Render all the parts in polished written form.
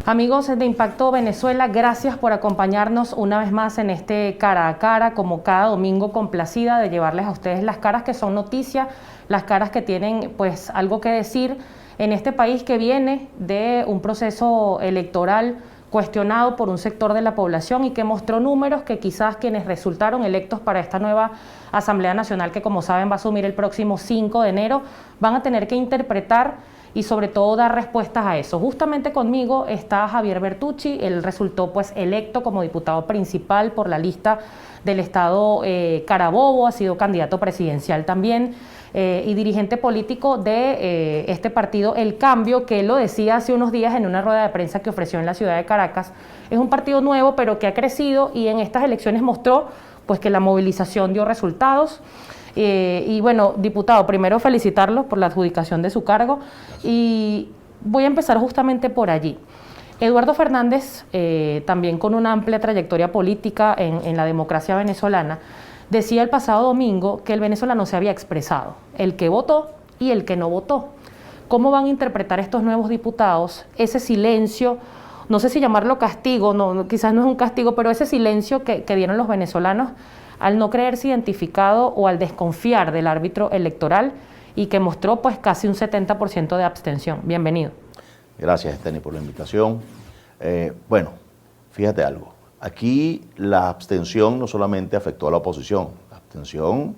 Amigos de Impacto Venezuela, gracias por acompañarnos una vez más en este cara a cara, como cada domingo, complacida de llevarles a ustedes las caras que son noticia, las caras que tienen pues algo que decir en este país que viene de un proceso electoral cuestionado por un sector de la población y que mostró números que quizás quienes resultaron electos para esta nueva Asamblea Nacional, que como saben va a asumir el próximo 5 de enero, van a tener que interpretar y sobre todo dar respuestas a eso. Justamente conmigo está Javier Bertucci. Él resultó pues electo como diputado principal por la lista del estado Carabobo, ha sido candidato presidencial también y dirigente político de este partido El Cambio, que él lo decía hace unos días en una rueda de prensa que ofreció en la ciudad de Caracas. Es un partido nuevo pero que ha crecido y en estas elecciones mostró pues que la movilización dio resultados. Y bueno, diputado, primero felicitarlo por la adjudicación de su cargo y voy a empezar justamente por allí. Eduardo Fernández, también con una amplia trayectoria política en la democracia venezolana, decía el pasado domingo que el venezolano se había expresado, el que votó y el que no votó. ¿Cómo van a interpretar estos nuevos diputados ese silencio? No sé si llamarlo castigo, no, quizás no es un castigo, pero ese silencio que dieron los venezolanos al no creerse identificado o al desconfiar del árbitro electoral y que mostró pues casi un 70% de abstención. Bienvenido. Gracias, Esteni, por la invitación. Bueno, fíjate algo. Aquí la abstención no solamente afectó a la oposición, la abstención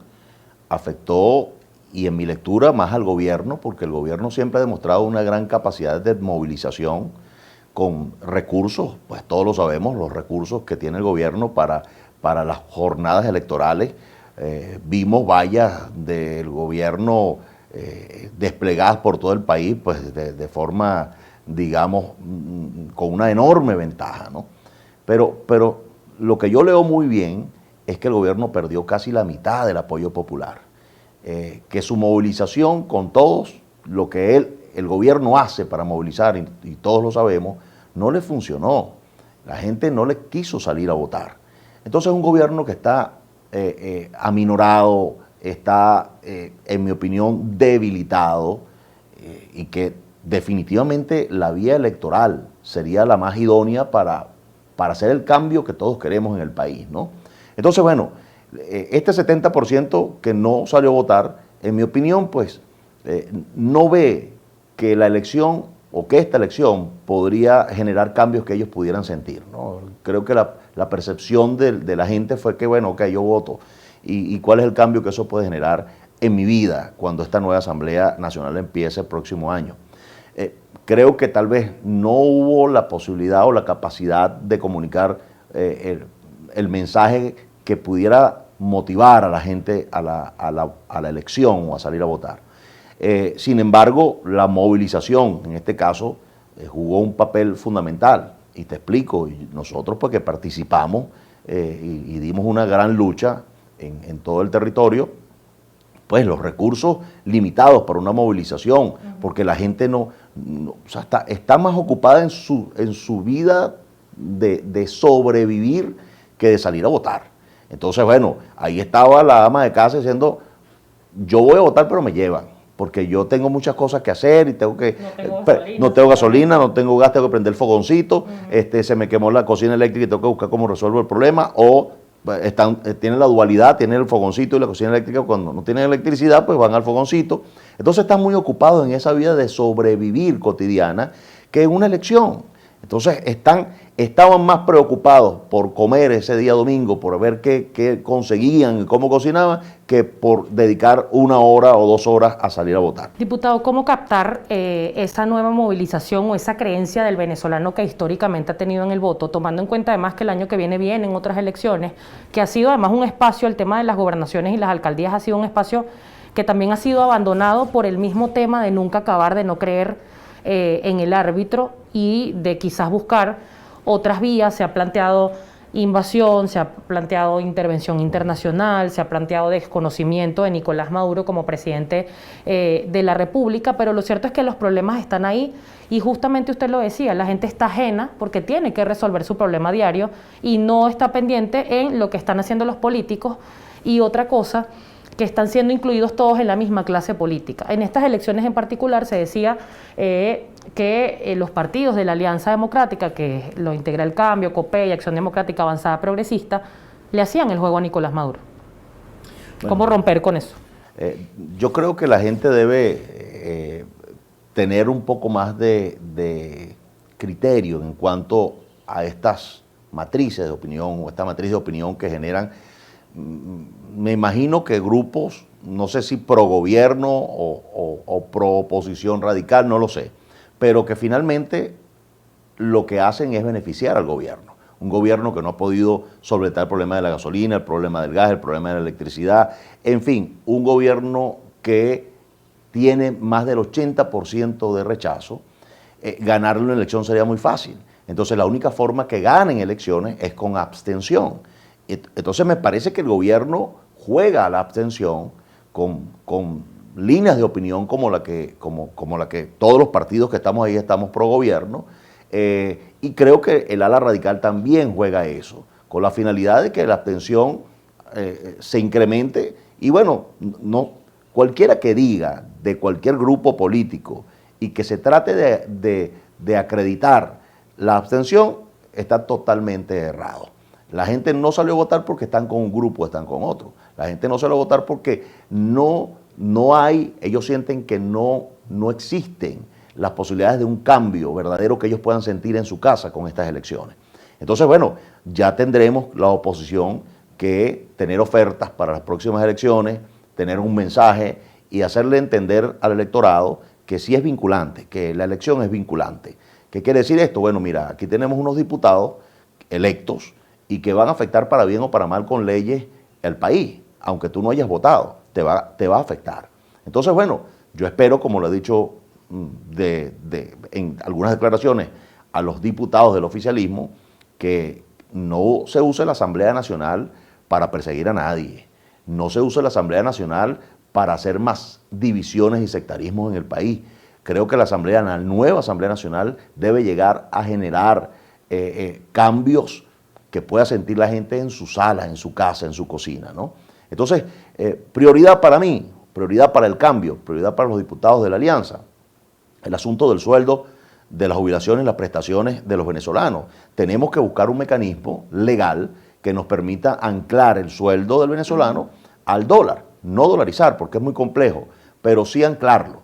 afectó, y en mi lectura, más al gobierno, porque el gobierno siempre ha demostrado una gran capacidad de movilización con recursos, pues todos lo sabemos, los recursos que tiene el gobierno para las jornadas electorales. Vimos vallas del gobierno desplegadas por todo el país, pues de forma, digamos, con una enorme ventaja, ¿no? Pero lo que yo leo muy bien es que el gobierno perdió casi la mitad del apoyo popular, que su movilización con todos, lo que el gobierno hace para movilizar, y todos lo sabemos, no le funcionó. La gente no le quiso salir a votar. Entonces es un gobierno que está aminorado, está, en mi opinión, debilitado y que definitivamente la vía electoral sería la más idónea para hacer el cambio que todos queremos en el país, ¿no? Entonces, bueno, este 70% que no salió a votar, en mi opinión, pues no ve que la elección o que esta elección podría generar cambios que ellos pudieran sentir, ¿no? Creo que la percepción de la gente fue que, bueno, ok, yo voto. ¿Y cuál es el cambio que eso puede generar en mi vida cuando esta nueva Asamblea Nacional empiece el próximo año? Creo que tal vez no hubo la posibilidad o la capacidad de comunicar el mensaje que pudiera motivar a la gente a la elección o a salir a votar. Sin embargo, la movilización, en este caso, jugó un papel fundamental. Y te explico, y nosotros pues que participamos y dimos una gran lucha en todo el territorio, pues los recursos limitados para una movilización, porque la gente o sea, está más ocupada en su vida de sobrevivir que de salir a votar. Entonces, bueno, ahí estaba la ama de casa diciendo, yo voy a votar pero me llevan, porque yo tengo muchas cosas que hacer y tengo que... No tengo gasolina, no tengo gas, tengo que prender el fogoncito, se me quemó la cocina eléctrica y tengo que buscar cómo resuelvo el problema, o tienen la dualidad, tienen el fogoncito y la cocina eléctrica, cuando no tienen electricidad, pues van al fogoncito. Entonces están muy ocupados en esa vida de sobrevivir cotidiana que en una elección. Entonces estaban más preocupados por comer ese día domingo, por ver qué conseguían y cómo cocinaban, que por dedicar 1 hora o 2 horas a salir a votar. Diputado, ¿cómo captar esa nueva movilización o esa creencia del venezolano que históricamente ha tenido en el voto, tomando en cuenta además que el año que viene vienen otras elecciones, que ha sido además un espacio, el tema de las gobernaciones y las alcaldías ha sido un espacio que también ha sido abandonado por el mismo tema de nunca acabar, de no creer en el árbitro y de quizás buscar otras vías? Se ha planteado invasión, se ha planteado intervención internacional, se ha planteado desconocimiento de Nicolás Maduro como presidente de la República, pero lo cierto es que los problemas están ahí y justamente usted lo decía, la gente está ajena porque tiene que resolver su problema diario y no está pendiente en lo que están haciendo los políticos. Y otra cosa que están siendo incluidos todos en la misma clase política. En estas elecciones en particular se decía que los partidos de la Alianza Democrática, que lo integra El Cambio, COPEI, Acción Democrática Avanzada Progresista, le hacían el juego a Nicolás Maduro. Bueno, ¿cómo romper con eso? Yo creo que la gente debe tener un poco más de criterio en cuanto a estas matrices de opinión o esta matriz de opinión que generan, me imagino que grupos, no sé si pro gobierno o pro oposición radical, no lo sé, pero que finalmente lo que hacen es beneficiar al gobierno. Un gobierno que no ha podido solventar el problema de la gasolina, el problema del gas, el problema de la electricidad, en fin, un gobierno que tiene más del 80% de rechazo. Ganarle una elección sería muy fácil. Entonces la única forma que ganen elecciones es con abstención. Entonces me parece que el gobierno juega a la abstención con líneas de opinión como la que todos los partidos que estamos ahí estamos pro gobierno, y creo que el ala radical también juega eso, con la finalidad de que la abstención se incremente. Y bueno, no, cualquiera que diga de cualquier grupo político y que se trate de acreditar la abstención está totalmente errado. La gente no salió a votar porque están con un grupo o están con otro. La gente no salió a votar porque no hay, ellos sienten que no existen las posibilidades de un cambio verdadero que ellos puedan sentir en su casa con estas elecciones. Entonces, bueno, ya tendremos la oposición que tener ofertas para las próximas elecciones, tener un mensaje y hacerle entender al electorado que sí es vinculante, que la elección es vinculante. ¿Qué quiere decir esto? Bueno, mira, aquí tenemos unos diputados electos y que van a afectar para bien o para mal con leyes el país. Aunque tú no hayas votado, te va a afectar. Entonces, bueno, yo espero, como lo he dicho en algunas declaraciones a los diputados del oficialismo, que no se use la Asamblea Nacional para perseguir a nadie. No se use la Asamblea Nacional para hacer más divisiones y sectarismos en el país. Creo que la nueva Asamblea Nacional debe llegar a generar cambios que pueda sentir la gente en su sala, en su casa, en su cocina, ¿no? Entonces, prioridad para mí, prioridad para el cambio, prioridad para los diputados de la Alianza, el asunto del sueldo, de las jubilaciones y las prestaciones de los venezolanos. Tenemos que buscar un mecanismo legal que nos permita anclar el sueldo del venezolano al dólar, no dolarizar, porque es muy complejo, pero sí anclarlo.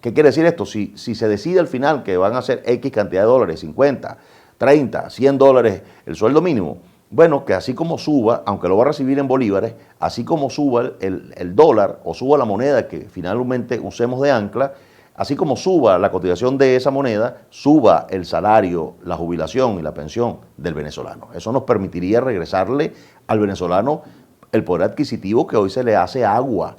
¿Qué quiere decir esto? Si se decide al final que van a ser X cantidad de dólares, 50, 30, 100 dólares el sueldo mínimo, bueno, que así como suba, aunque lo va a recibir en bolívares, así como suba el dólar o suba la moneda que finalmente usemos de ancla, así como suba la cotización de esa moneda, suba el salario, la jubilación y la pensión del venezolano. Eso nos permitiría regresarle al venezolano el poder adquisitivo que hoy se le hace agua.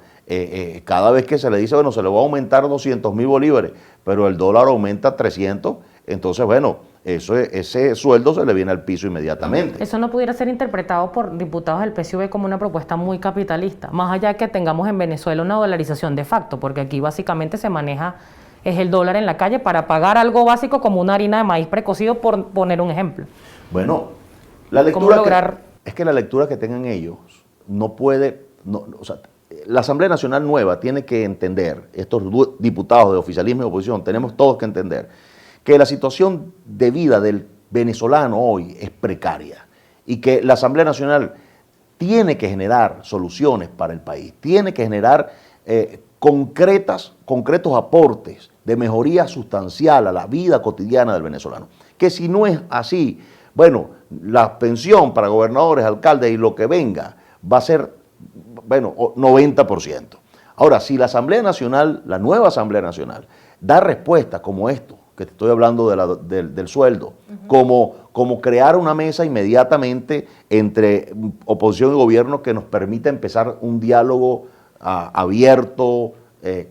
Cada vez que se le dice, bueno, se le va a aumentar 200.000 bolívares, pero el dólar aumenta 300, entonces, bueno, ese sueldo se le viene al piso inmediatamente. Eso no pudiera ser interpretado por diputados del PSUV como una propuesta muy capitalista, más allá de que tengamos en Venezuela una dolarización de facto, porque aquí básicamente se maneja es el dólar en la calle para pagar algo básico como una harina de maíz precocido, por poner un ejemplo. Bueno, la lectura es que la lectura que tengan ellos no puede, o sea, la Asamblea Nacional nueva tiene que entender, estos diputados de oficialismo y oposición, tenemos todos que entender que la situación de vida del venezolano hoy es precaria y que la Asamblea Nacional tiene que generar soluciones para el país, tiene que generar concretos aportes de mejoría sustancial a la vida cotidiana del venezolano. Que si no es así, bueno, la pensión para gobernadores, alcaldes y lo que venga va a ser, bueno, 90%. Ahora, si la Asamblea Nacional, la nueva Asamblea Nacional, da respuestas como esto, que te estoy hablando del sueldo, como crear una mesa inmediatamente entre oposición y gobierno que nos permita empezar un diálogo abierto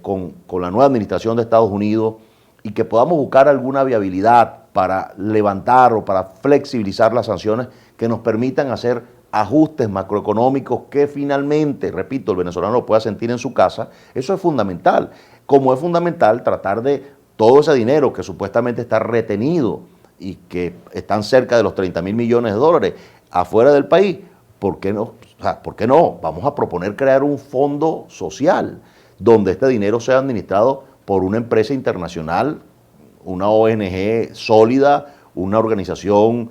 con la nueva administración de Estados Unidos y que podamos buscar alguna viabilidad para levantar o para flexibilizar las sanciones que nos permitan hacer ajustes macroeconómicos que finalmente, repito, el venezolano lo pueda sentir en su casa. Eso es fundamental, como es fundamental tratar de todo ese dinero que supuestamente está retenido y que están cerca de los 30.000 millones de dólares afuera del país, ¿por qué no O sea, ¿por qué no? Vamos a proponer crear un fondo social donde este dinero sea administrado por una empresa internacional, una ONG sólida, una organización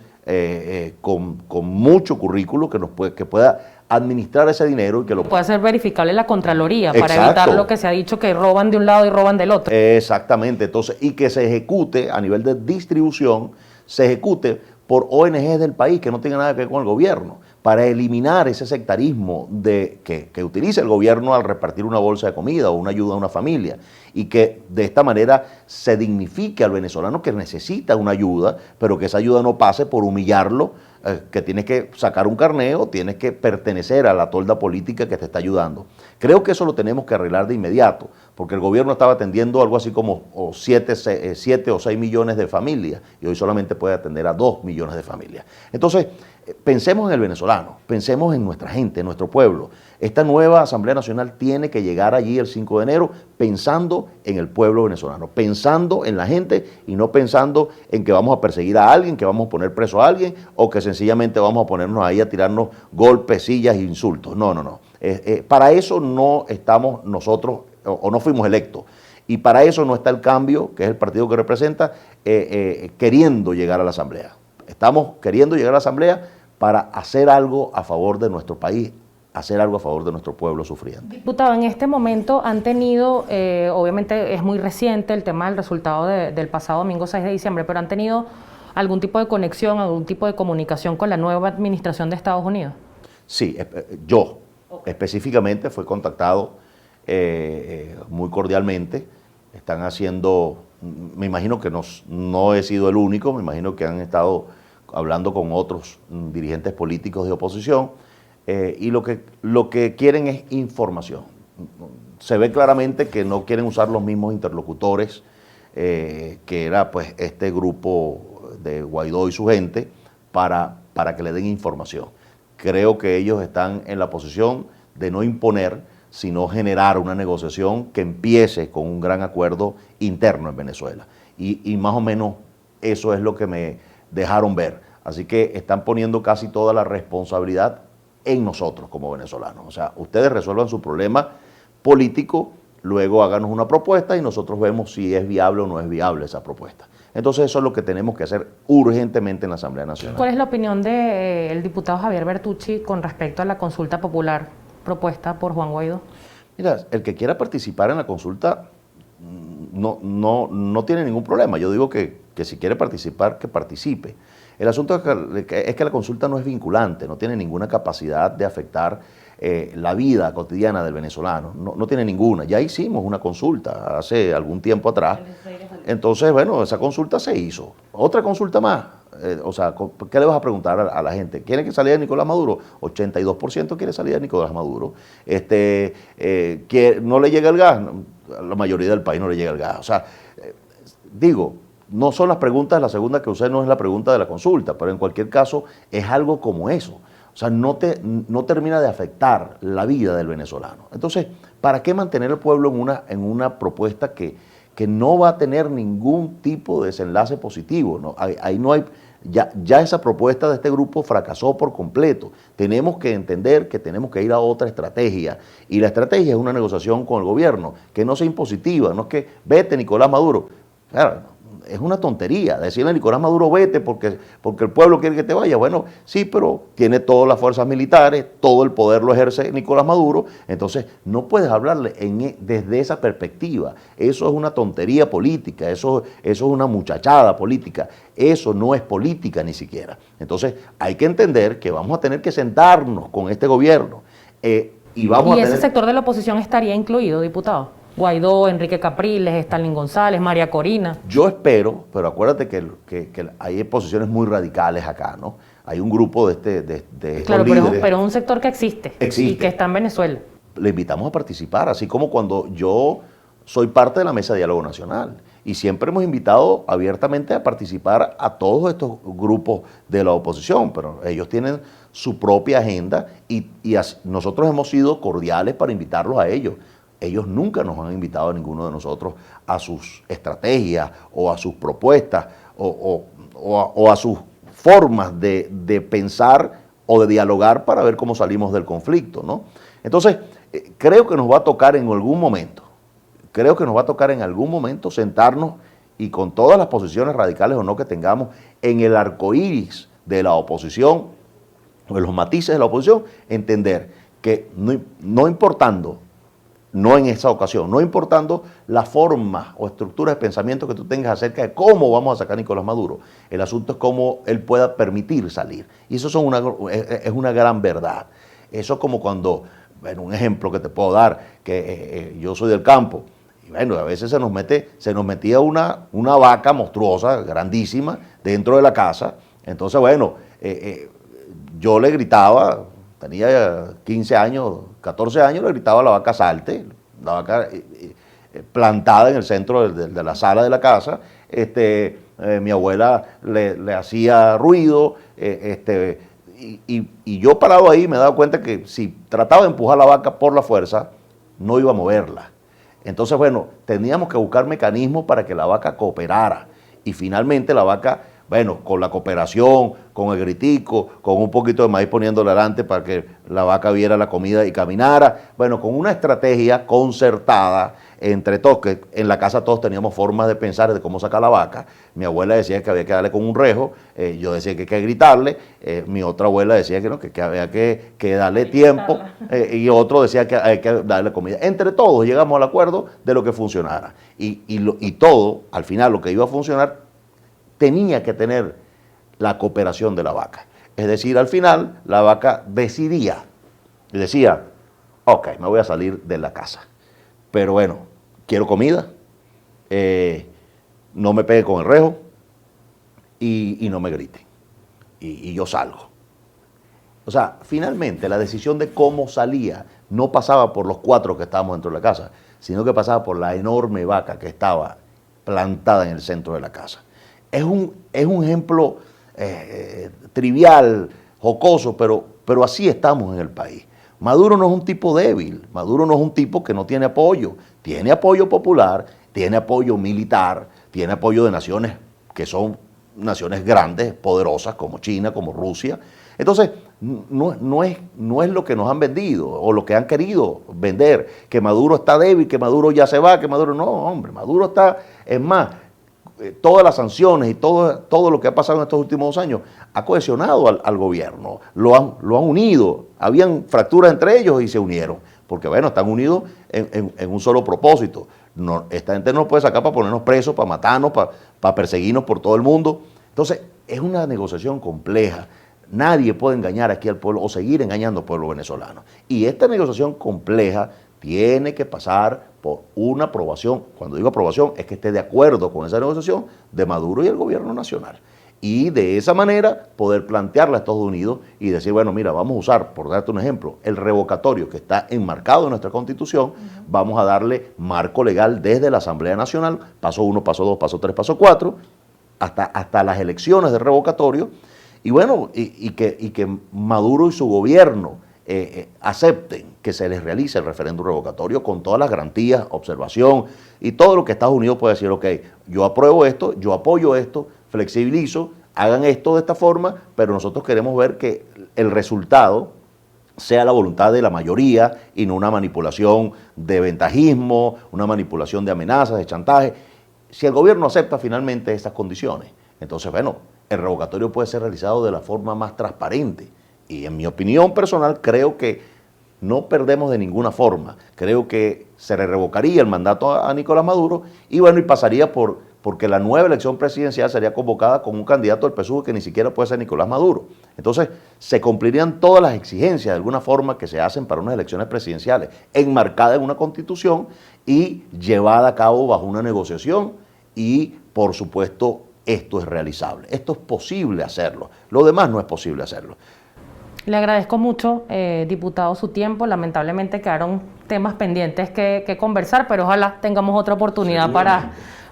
con mucho currículo que pueda administrar ese dinero y que lo puede ser verificable en la Contraloría. Exacto. Para evitar lo que se ha dicho que roban de un lado y roban del otro. Exactamente, entonces, y que se ejecute a nivel de distribución, se ejecute por ONGs del país que no tengan nada que ver con el gobierno, para eliminar ese sectarismo que utiliza el gobierno al repartir una bolsa de comida o una ayuda a una familia, y que de esta manera se dignifique al venezolano que necesita una ayuda, pero que esa ayuda no pase por humillarlo, que tienes que sacar un carneo, tienes que pertenecer a la tolda política que te está ayudando. Creo que eso lo tenemos que arreglar de inmediato, porque el gobierno estaba atendiendo algo así como 7 o 6 millones de familias, y hoy solamente puede atender a 2 millones de familias. Entonces, pensemos en el venezolano, pensemos en nuestra gente, en nuestro pueblo. Esta nueva Asamblea Nacional tiene que llegar allí el 5 de enero pensando en el pueblo venezolano, pensando en la gente y no pensando en que vamos a perseguir a alguien, que vamos a poner preso a alguien o que sencillamente vamos a ponernos ahí a tirarnos golpes, sillas e insultos. No, no, no. Para eso no estamos nosotros o no fuimos electos. Y para eso no está el Cambio, que es el partido que representa, queriendo llegar a la Asamblea. Estamos queriendo llegar a la Asamblea para hacer algo a favor de nuestro país, hacer algo a favor de nuestro pueblo sufriente. Diputado, en este momento han tenido, obviamente es muy reciente el tema del resultado del pasado domingo 6 de diciembre, pero han tenido algún tipo de conexión, algún tipo de comunicación con la nueva administración de Estados Unidos. Sí, yo específicamente fui contactado muy cordialmente. Están haciendo, me imagino que no he sido el único, me imagino que han estado hablando con otros dirigentes políticos de oposición, y lo que quieren es información. Se ve claramente que no quieren usar los mismos interlocutores que era pues este grupo de Guaidó y su gente para que le den información. Creo que ellos están en la posición de no imponer, sino generar una negociación que empiece con un gran acuerdo interno en Venezuela. Y más o menos eso es lo que me dejaron ver. Así que están poniendo casi toda la responsabilidad en nosotros como venezolanos. O sea, ustedes resuelvan su problema político, luego háganos una propuesta y nosotros vemos si es viable o no es viable esa propuesta. Entonces eso es lo que tenemos que hacer urgentemente en la Asamblea Nacional. ¿Cuál es la opinión del diputado Javier Bertucci con respecto a la consulta popular propuesta por Juan Guaidó? Mira, el que quiera participar en la consulta no tiene ningún problema. Yo digo que si quiere participar, que participe. El asunto es que la consulta no es vinculante, no tiene ninguna capacidad de afectar la vida cotidiana del venezolano, no tiene ninguna. Ya hicimos una consulta hace algún tiempo atrás, entonces, bueno, esa consulta se hizo. Otra consulta más. O sea, ¿qué le vas a preguntar a la gente? ¿Quiere que salga Nicolás Maduro? 82% quiere salir de Nicolás Maduro. Que no le llega el gas, a la mayoría del país no le llega el gas. O sea, digo, no son las preguntas, la segunda que usé no es la pregunta de la consulta, pero en cualquier caso es algo como eso. O sea, no termina de afectar la vida del venezolano. Entonces, ¿para qué mantener al pueblo en una propuesta que no va a tener ningún tipo de desenlace positivo? ¿No? Ahí no hay, ya esa propuesta de este grupo fracasó por completo. Tenemos que entender que tenemos que ir a otra estrategia, y la estrategia es una negociación con el gobierno, que no sea impositiva, no es que vete Nicolás Maduro. Claro, es una tontería decirle a Nicolás Maduro vete porque el pueblo quiere que te vaya. Bueno, sí, pero tiene todas las fuerzas militares, todo el poder lo ejerce Nicolás Maduro, entonces no puedes hablarle desde esa perspectiva. Eso es una tontería política, eso es una muchachada política, eso no es política ni siquiera. Entonces hay que entender que vamos a tener que sentarnos con este gobierno y ese sector de la oposición estaría incluido, diputado. Guaidó, Enrique Capriles, Stalin González, María Corina. Yo espero, pero acuérdate que hay posiciones muy radicales acá, ¿no? Hay un grupo de claro, pero es un sector que existe y que está en Venezuela. Le invitamos a participar, así como cuando yo soy parte de la Mesa de Diálogo Nacional. Y siempre hemos invitado abiertamente a participar a todos estos grupos de la oposición, pero ellos tienen su propia agenda y nosotros hemos sido cordiales para invitarlos a ellos. Ellos nunca nos han invitado a ninguno de nosotros a sus estrategias o a sus propuestas o a sus formas de pensar o de dialogar para ver cómo salimos del conflicto, ¿no? Entonces, creo que nos va a tocar en algún momento, sentarnos y con todas las posiciones radicales o no que tengamos en el arco iris de la oposición, o en los matices de la oposición, entender que no importando, no en esa ocasión, no importando la forma o estructura de pensamiento que tú tengas acerca de cómo vamos a sacar a Nicolás Maduro, el asunto es cómo él pueda permitir salir. Y eso es una gran verdad. Eso es como cuando, bueno, un ejemplo que te puedo dar, que yo soy del campo, y bueno, a veces se nos metía una vaca monstruosa, grandísima, dentro de la casa. Entonces, bueno, yo le gritaba, tenía 15 años, 14 años, le gritaba a la vaca salte, la vaca plantada en el centro de la sala de la casa. Mi abuela le hacía ruido, y yo parado ahí me daba cuenta que si trataba de empujar la vaca por la fuerza, no iba a moverla. Entonces, bueno, teníamos que buscar mecanismos para que la vaca cooperara. Y finalmente la vaca, bueno, con la cooperación, con el gritico, con un poquito de maíz poniéndole adelante para que la vaca viera la comida y caminara. Bueno, con una estrategia concertada entre todos, que en la casa todos teníamos formas de pensar de cómo sacar la vaca. Mi abuela decía que había que darle con un rejo, yo decía que hay que gritarle, mi otra abuela decía que no, que había que darle tiempo, y otro decía que hay que darle comida. Entre todos llegamos al acuerdo de lo que funcionara. Y todo, al final, lo que iba a funcionar, tenía que tener la cooperación de la vaca. Es decir, al final, la vaca decidía y decía, ok, me voy a salir de la casa, pero bueno, quiero comida, no me pegue con el rejo y no me griten, y yo salgo. O sea, finalmente la decisión de cómo salía no pasaba por los 4 que estábamos dentro de la casa, sino que pasaba por la enorme vaca que estaba plantada en el centro de la casa. Es un ejemplo trivial, jocoso, pero así estamos en el país. Maduro no es un tipo débil, Maduro no es un tipo que no tiene apoyo popular, tiene apoyo militar, tiene apoyo de naciones que son naciones grandes, poderosas, como China, como Rusia. Entonces, no es lo que nos han vendido o lo que han querido vender, que Maduro está débil, que Maduro ya se va, que Maduro no, hombre, Maduro está, es más, todas las sanciones y todo lo que ha pasado en estos últimos 2 años ha cohesionado al gobierno, lo han unido, habían fracturas entre ellos y se unieron, porque bueno, están unidos en un solo propósito. No, esta gente no nos puede sacar para ponernos presos, para matarnos, para perseguirnos por todo el mundo. Entonces, es una negociación compleja. Nadie puede engañar aquí al pueblo o seguir engañando al pueblo venezolano. Y esta negociación compleja tiene que pasar por una aprobación. Cuando digo aprobación, es que esté de acuerdo con esa negociación de Maduro y el gobierno nacional. Y de esa manera poder plantearla a Estados Unidos y decir, bueno, mira, vamos a usar, por darte un ejemplo, el revocatorio que está enmarcado en nuestra Constitución, vamos a darle marco legal desde la Asamblea Nacional, paso 1, paso 2, paso 3, paso 4, hasta las elecciones de revocatorio, y bueno, y que Maduro y su gobierno acepten que se les realice el referéndum revocatorio con todas las garantías, observación y todo lo que Estados Unidos puede decir, ok, yo apruebo esto, yo apoyo esto, flexibilizo, hagan esto de esta forma, pero nosotros queremos ver que el resultado sea la voluntad de la mayoría y no una manipulación de ventajismo, una manipulación de amenazas, de chantaje. Si el gobierno acepta finalmente esas condiciones, entonces, bueno, el revocatorio puede ser realizado de la forma más transparente. Y en mi opinión personal, creo que no perdemos de ninguna forma. Creo que se le revocaría el mandato a Nicolás Maduro y bueno, y pasaría porque la nueva elección presidencial sería convocada con un candidato del PSUV que ni siquiera puede ser Nicolás Maduro. Entonces, se cumplirían todas las exigencias de alguna forma que se hacen para unas elecciones presidenciales, enmarcadas en una constitución y llevada a cabo bajo una negociación y, por supuesto, esto es realizable. Esto es posible hacerlo. Lo demás no es posible hacerlo. Le agradezco mucho, diputado, su tiempo. Lamentablemente quedaron temas pendientes que conversar, pero ojalá tengamos otra oportunidad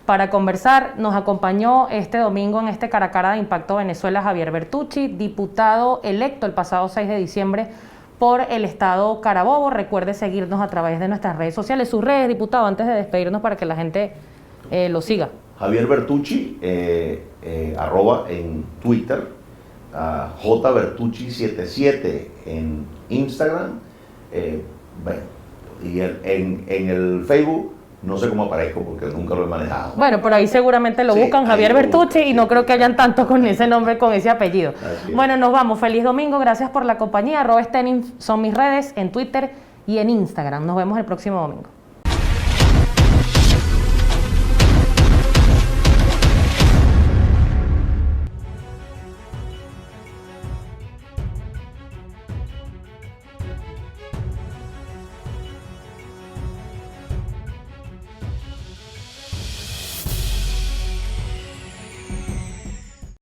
para conversar. Nos acompañó este domingo en este Cara a Cara de Impacto Venezuela Javier Bertucci, diputado electo el pasado 6 de diciembre por el estado Carabobo. Recuerde seguirnos a través de nuestras redes sociales. Sus redes, diputado, antes de despedirnos para que la gente lo siga. Javier Bertucci, @ en Twitter, jbertucci77 en Instagram. Bueno, y en el Facebook no sé cómo aparezco porque nunca lo he manejado. Bueno, por ahí seguramente lo Sí, buscan, Javier ahí lo Bertucci, buscan, y no sí. creo que hayan tantos con ese nombre, con ese apellido. Así es. Bueno, nos vamos. Feliz domingo. Gracias por la compañía. @Stenin son mis redes en Twitter y en Instagram. Nos vemos el próximo domingo.